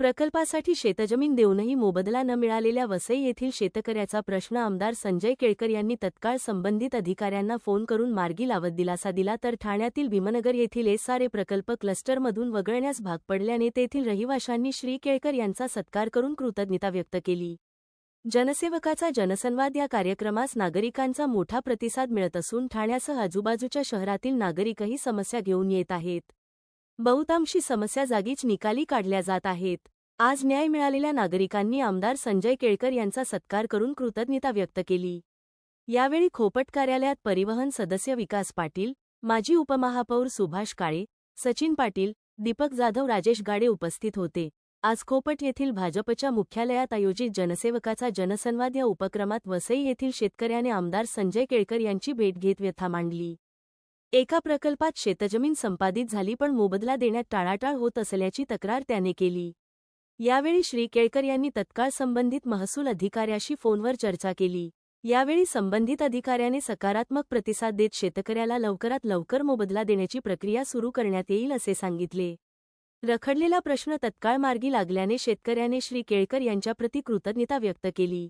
प्रकल्पासाठी शेतजमीन देऊनही मोबदला न मिळालेल्या वसई येथील शेतकऱ्याचा प्रश्न आमदार संजय केळकर यांनी तत्काळ संबंधित अधिकाऱ्यांना फोन करून मार्गी लावत दिलासा दिला, तर ठाण्यातील भीमनगर येथील एसआरए प्रकल्प क्लस्टरमधून वगळण्यास भाग पडल्याने तेथील रहिवाशांनी श्री केळकर यांचा सत्कार करून कृतज्ञता व्यक्त केली. जनसेवकाचा जनसंवाद या कार्यक्रमास नागरिकांचा मोठा प्रतिसाद मिळत असून ठाण्यासह आजूबाजूच्या शहरातील नागरिकही समस्या घेऊन येत आहेत. बहुतांशी समस्या जागीच निकाली काढल्या जात आहेत. आज न्याय मिळालेल्या नागरिकांनी आमदार संजय केळकर यांचा सत्कार करून कृतज्ञता व्यक्त केली. यावेळी खोपट कार्यालयात परिवहन सदस्य विकास पाटील, माजी उपमहापौर सुभाष काळे, सचिन पाटील, दीपक जाधव, राजेश गाडे उपस्थित होते. आज खोपट येथील भाजपच्या मुख्यालयात आयोजित जनसेवकाचा जनसंवाद या उपक्रमात वसई येथील शेतकऱ्याने आमदार संजय केळकर यांची भेट घेत व्यथा मांडली. एका प्रकल्पात शेतजमीन संपादित झाली पण मोबदला देण्यात टाळाटाळ होत असल्याची तक्रार त्याने केली. यावेळी श्री केळकर यांनी तत्काळ संबंधित महसूल अधिकाऱ्याशी फोनवर चर्चा केली. यावेळी संबंधित अधिकाऱ्याने सकारात्मक प्रतिसाद देत शेतकऱ्याला लवकरात लवकर मोबदला देण्याची प्रक्रिया सुरू करण्यात येईल असे सांगितले. रखडलेला प्रश्न तत्काळ मार्गी लागल्याने शेतकऱ्याने श्री केळकर यांच्याप्रती कृतज्ञता व्यक्त केली.